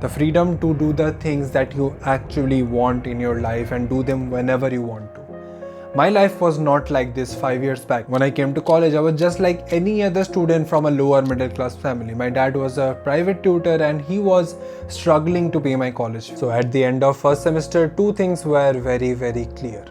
the freedom to do the things that you actually want in your life and do them whenever you want to. My life was not like this 5 years back. When I came to college, I was just like any other student from a lower middle class family. My dad was a private tutor and he was struggling to pay my college. So at the end of first semester, two things were very, very clear.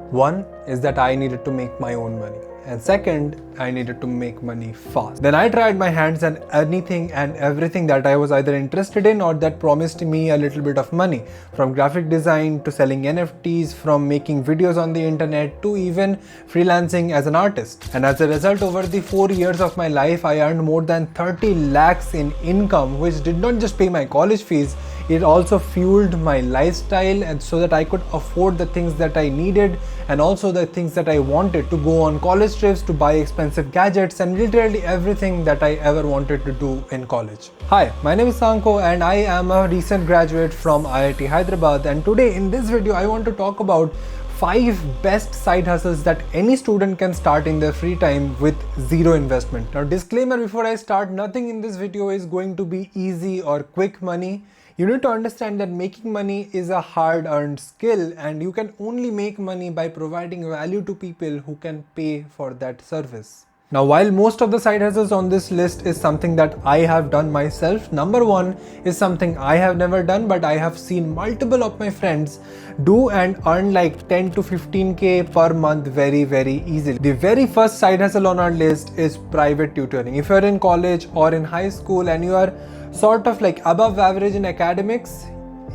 One is that I needed to make my own money. And second, I needed to make money fast. Then I tried my hands on anything and everything that I was either interested in or that promised me a little bit of money. From graphic design to selling NFTs, from making videos on the internet to even freelancing as an artist. And as a result, over the 4 years of my life, I earned more than 30 lakhs in income, which did not just pay my college fees, it also fueled my lifestyle, and so that I could afford the things that I needed and also the things that I wanted, to go on college trips, to buy expensive gadgets, and literally everything that I ever wanted to do in college. Hi, my name is Sankho and I am a recent graduate from IIT Hyderabad, and today in this video I want to talk about 5 best side hustles that any student can start in their free time with zero investment. Now, disclaimer before I start, nothing in this video is going to be easy or quick money. You need to understand that making money is a hard-earned skill, and you can only make money by providing value to people who can pay for that service. Now, while most of the side hustles on this list is something that I have done myself, number one is something I have never done, but I have seen multiple of my friends do and earn like 10 to 15k per month very, very easily. The very first side hustle on our list is private tutoring. If you're in college or in high school and you are sort of like above average in academics,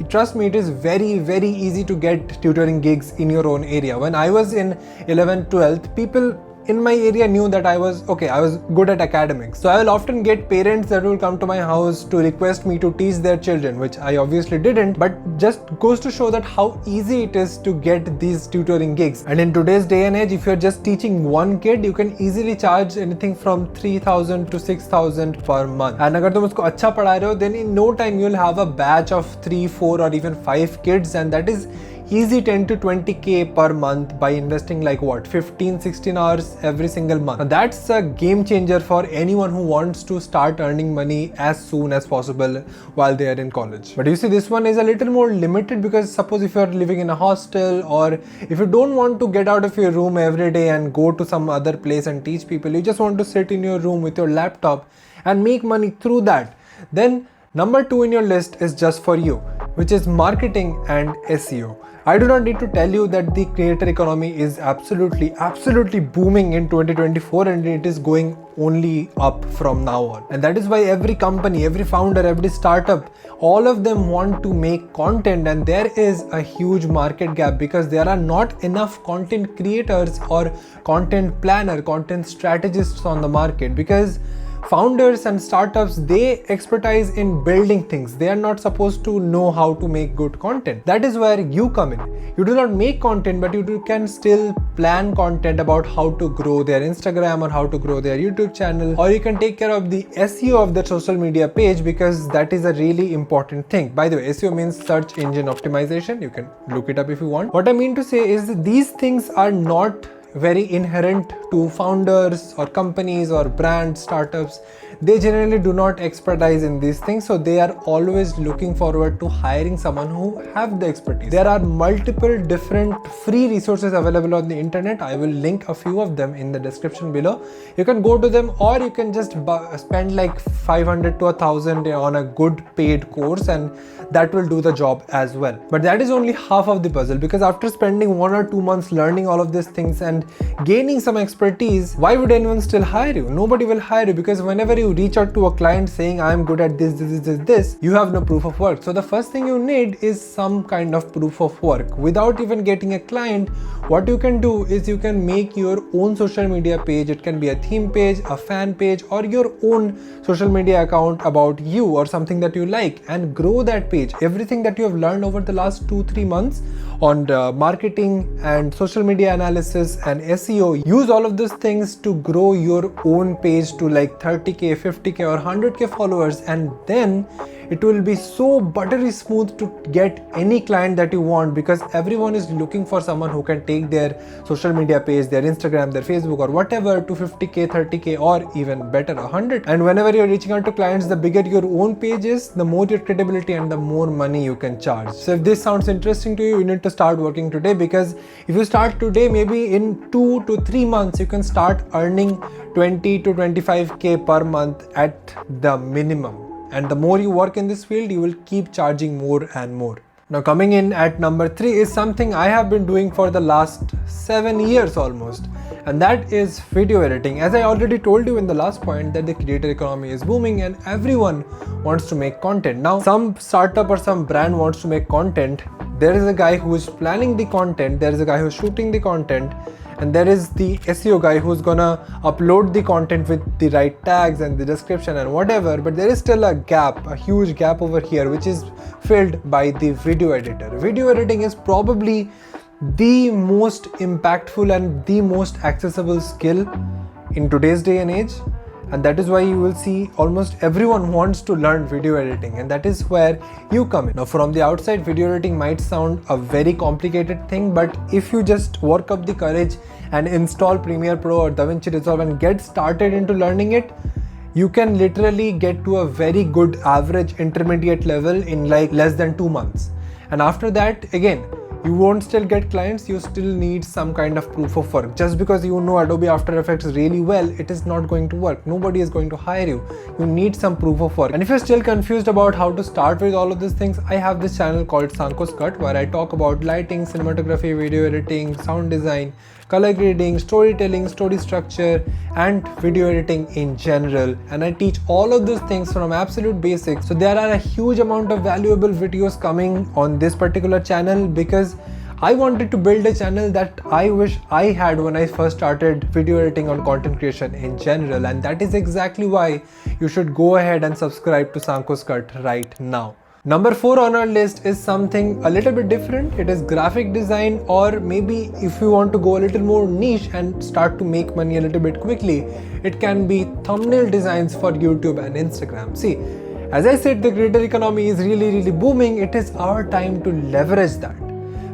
trust me, it is very, very easy to get tutoring gigs in your own area. When I was in 11th, 12th, people in my area knew that I was good at academics. So I will often get parents that will come to my house to request me to teach their children, which I obviously didn't, but just goes to show that how easy it is to get these tutoring gigs. And in today's day and age, if you're just teaching one kid, you can easily charge anything from 3,000 to 6,000 per month. And if you teach अच्छा पढ़ा रहे हो, then in no time you'll have a batch of 3, 4 or even 5 kids, and that is easy 10 to 20k per month by investing like what, 15-16 hours every single month. Now that's a game changer for anyone who wants to start earning money as soon as possible while they are in college. But you see, this one is a little more limited because suppose if you are living in a hostel, or if you don't want to get out of your room every day and go to some other place and teach people, you just want to sit in your room with your laptop and make money through that, then number 2 in your list is just for you, which is marketing and SEO. I do not need to tell you that the creator economy is absolutely booming in 2024, and it is going only up from now on. And that is why every company, every founder, every startup, all of them want to make content, and there is a huge market gap because there are not enough content creators or content planner, content strategists on the market, because founders and startups, they expertise in building things. They are not supposed to know how to make good content. That is where you come in. You do not make content, but you can still plan content about how to grow their Instagram or how to grow their YouTube channel, or you can take care of the SEO of their social media page, because that is a really important thing. By the way, SEO means search engine optimization. You can look it up if you want. What I mean to say is that these things are not very inherent to founders or companies or brand startups. They generally do not expertise in these things, so they are always looking forward to hiring someone who have the expertise. There are multiple different free resources available on the internet. I will link a few of them in the description below. You can go to them, or you can just spend like 500 to 1,000 on a good paid course, and that will do the job as well. But that is only half of the puzzle, because after spending 1 or 2 months learning all of these things and gaining some expertise, why would anyone still hire you? Nobody will hire you, because whenever you reach out to a client saying I am good at this, you have no proof of work. So the first thing you need is some kind of proof of work. Without even getting a client, what you can do is you can make your own social media page. It can be a theme page, a fan page, or your own social media account about you or something that you like, and grow that page. Everything that you have learned over the last 2-3 months on marketing and social media analysis and SEO, use all of those things to grow your own page to like 30k, 50k or 100k followers, and then it will be so buttery smooth to get any client that you want, because everyone is looking for someone who can take their social media page, their Instagram, their Facebook or whatever to 50k, 30k or even better 100. And whenever you're reaching out to clients, the bigger your own page is, the more your credibility and the more money you can charge. So if this sounds interesting to you, you need to start working today, because if you start today, maybe in 2 to 3 months you can start earning 20 to 25k per month at the minimum. And the more you work in this field, you will keep charging more and more. Now coming in at number 3 is something I have been doing for the last 7 years almost, and that is video editing. As I already told you in the last point, that the creator economy is booming and everyone wants to make content. Now some startup or some brand wants to make content. There is a guy who is planning the content, there is a guy who is shooting the content, and there is the SEO guy who's gonna upload the content with the right tags and the description and whatever. But there is still a gap, a huge gap over here, which is filled by the video editor. Video editing is probably the most impactful and the most accessible skill in today's day and age. And that is why you will see almost everyone wants to learn video editing, and that is where you come in. Now from the outside, video editing might sound a very complicated thing, but if you just work up the courage and install Premiere Pro or DaVinci Resolve and get started into learning it, you can literally get to a very good average intermediate level in like less than 2 months. And after that, again, you won't still get clients, you still need some kind of proof of work. Just because you know Adobe After Effects really well, it is not going to work. Nobody is going to hire you. You need some proof of work. And if you're still confused about how to start with all of these things, I have this channel called Sankho's Cut, where I talk about lighting, cinematography, video editing, sound design, color grading, storytelling, story structure, and video editing in general. And I teach all of those things from absolute basics. So there are a huge amount of valuable videos coming on this particular channel, because I wanted to build a channel that I wish I had when I first started video editing on content creation in general. And that is exactly why you should go ahead and subscribe to Sankho's Cut right now. Number 4 on our list is something a little bit different. It is graphic design, or maybe if you want to go a little more niche and start to make money a little bit quickly, it can be thumbnail designs for YouTube and Instagram. See, as I said, the creator economy is really booming. It is our time to leverage that.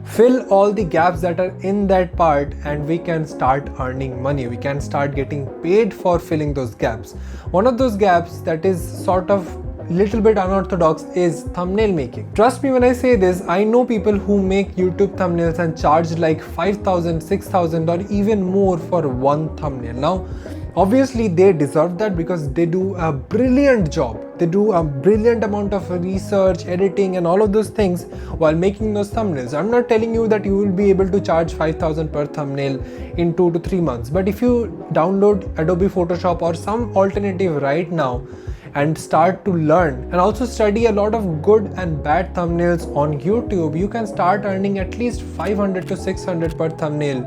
Fill all the gaps that are in that part, and we can start earning money. We can start getting paid for filling those gaps. One of those gaps that is sort of little bit unorthodox is thumbnail making. Trust me when I say this, I know people who make YouTube thumbnails and charge like 5,000, 6,000 or even more for one thumbnail. Now, obviously they deserve that because they do a brilliant job. They do a brilliant amount of research, editing and all of those things while making those thumbnails. I'm not telling you that you will be able to charge 5,000 per thumbnail in 2 to 3 months. But if you download Adobe Photoshop or some alternative right now and start to learn and also study a lot of good and bad thumbnails on YouTube, you can start earning at least 500 to 600 per thumbnail,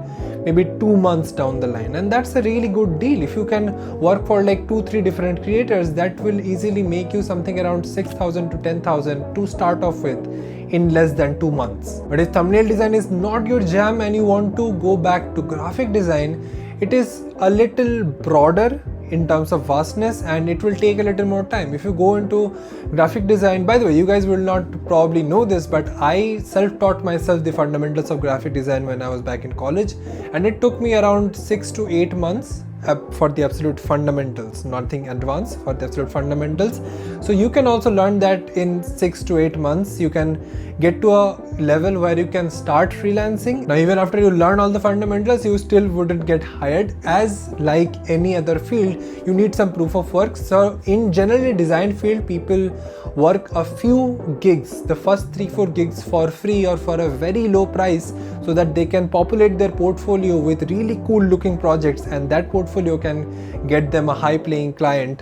maybe 2 months down the line. And that's a really good deal. If you can work for like 2-3 different creators, that will easily make you something around 6,000 to 10,000 to start off with in less than 2 months. But if thumbnail design is not your jam and you want to go back to graphic design, it is a little broader in terms of vastness and it will take a little more time. If you go into graphic design, by the way, you guys will not probably know this, but I self-taught myself the fundamentals of graphic design when I was back in college, and it took me around 6 to 8 months for the absolute fundamentals, nothing advanced, for the absolute fundamentals. So you can also learn that in 6 to 8 months. You can get to a level where you can start freelancing. Now even after you learn all the fundamentals, you still wouldn't get hired. As like any other field, you need some proof of work. So in generally design field, people work a few gigs, the first 3-4 gigs for free or for a very low price, so that they can populate their portfolio with really cool looking projects, and that portfolio can get them a high paying client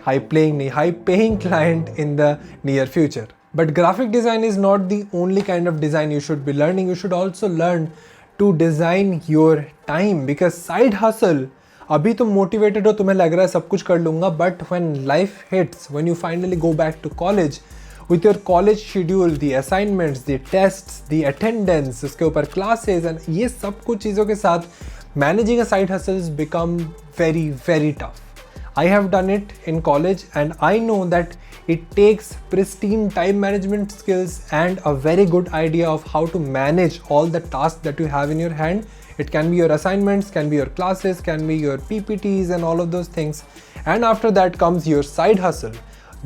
in the near future. But graphic design is not the only kind of design you should be learning. You should also learn to design your time, because side hustle, अभी तुम motivated हो, तुम्हें लग रहा है सब कुछ कर लूँगा, but when life hits, when you finally go back to college, with your college schedule, the assignments, the tests, the attendance, उसके ऊपर classes and ये सब कुछ चीज़ों के साथ managing a side hustles become very tough. I have done it in college and I know that It takes pristine time management skills and a very good idea of how to manage all the tasks that you have in your hand. It can be your assignments, can be your classes, can be your PPTs and all of those things. And after that comes your side hustle,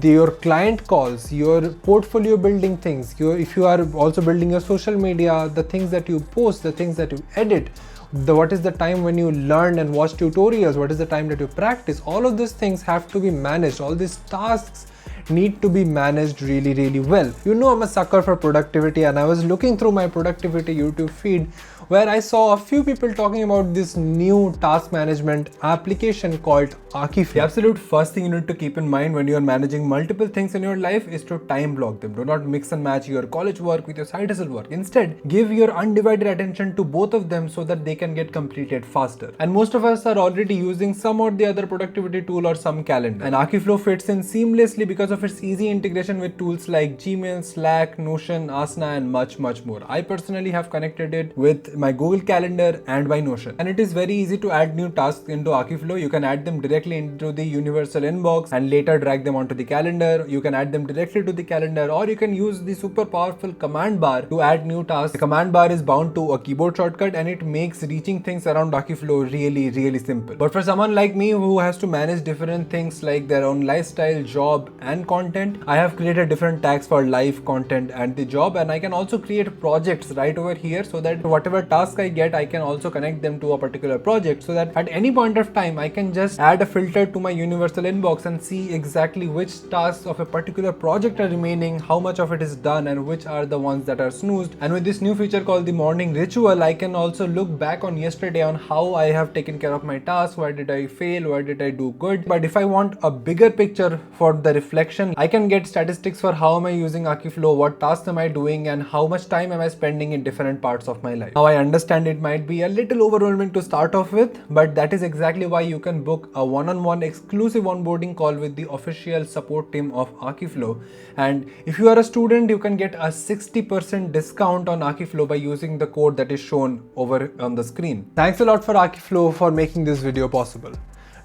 your client calls, your portfolio building things, if you are also building your social media, the things that you post, the things that you edit, what is the time when you learn and watch tutorials, what is the time that you practice. All of these things have to be managed. All these tasks need to be managed really well. You know, I'm a sucker for productivity, and I was looking through my productivity YouTube feed where I saw a few people talking about this new task management application called Akiflow. The absolute first thing you need to keep in mind when you are managing multiple things in your life is to time block them. Do not mix and match your college work with your side hustle work. Instead, give your undivided attention to both of them so that they can get completed faster. And most of us are already using some or the other productivity tool or some calendar. And Akiflow fits in seamlessly because of its easy integration with tools like Gmail, Slack, Notion, Asana, and much more. I personally have connected it with my Google Calendar and my Notion. And it is very easy to add new tasks into Akiflow. You can add them directly into the universal inbox and later drag them onto the calendar. You can add them directly to the calendar, or you can use the super powerful command bar to add new tasks. The command bar is bound to a keyboard shortcut, and it makes reaching things around Akiflow really simple. But for someone like me who has to manage different things like their own lifestyle, job, and content, I have created different tags for life, content, and the job. And I can also create projects right over here so that whatever task I get, I can also connect them to a particular project, so that at any point of time I can just add a filter to my universal inbox and see exactly which tasks of a particular project are remaining, how much of it is done, and which are the ones that are snoozed. And with this new feature called the morning ritual, I can also look back on yesterday on how I have taken care of my tasks, where did I fail, where did I do good. But if I want a bigger picture for the reflection, I can get statistics for how am I using Akiflow, what tasks am I doing, and how much time am I spending in different parts of my life. Now I understand it might be a little overwhelming to start off with, but that is exactly why you can book a one-on-one exclusive onboarding call with the official support team of Akiflow. And if you are a student, you can get a 60% discount on Akiflow by using the code that is shown over on the screen. Thanks a lot for Akiflow for making this video possible.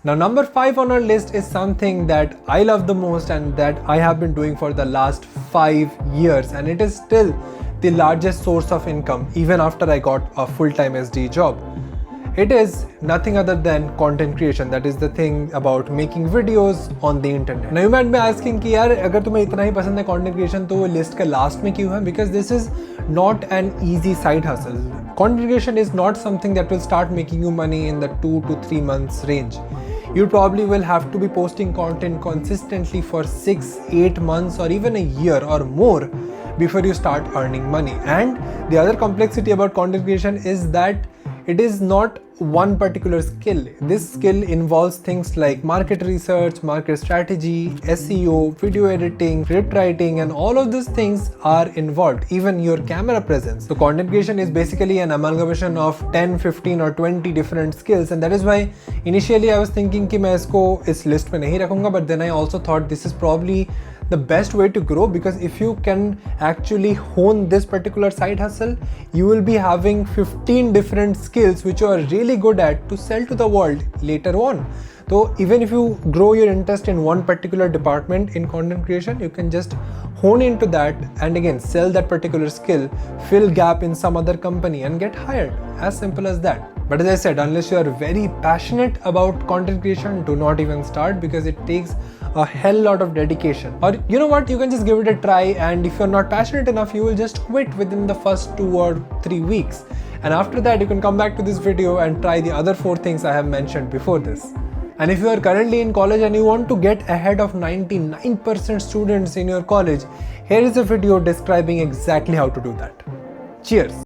Now, number 5 on our list is something that I love the most and that I have been doing for the last 5 years, and it is still the largest source of income even after I got a full-time SD job. It is nothing other than content creation. That is the thing about making videos on the internet. Now you might be asking कि यार अगर तुम्हें इतना ही पसंद है content creation तो वो list के last में क्यों है? Because this is not an easy side hustle. Content creation is not something that will start making you money in the 2 to 3 months range. You probably will have to be posting content consistently for 6, 8 months or even a year or more before you start earning money. And the other complexity about content creation is that it is not one particular skill. This skill involves things like market research, market strategy, SEO, video editing, script writing, and all of these things are involved, even your camera presence. So content creation is basically an amalgamation of 10, 15 or 20 different skills, and that is why initially I was thinking कि मैं इसको इस list में नहीं रखूंगा, but then I also thought this is probably the best way to grow, because if you can actually hone this particular side hustle, you will be having 15 different skills which you are really good at to sell to the world later on. So even if you grow your interest in one particular department in content creation, you can just hone into that and again sell that particular skill, fill gap in some other company and get hired. As simple as that. But as I said, unless you are very passionate about content creation, do not even start, because it takes a hell lot of dedication. Or you know what, you can just give it a try, and if you're not passionate enough, you will just quit within the first 2 or 3 weeks. And after that, you can come back to this video and try the other 4 things I have mentioned before this. And if you are currently in college and you want to get ahead of 99% students in your college, here is a video describing exactly how to do that. Cheers!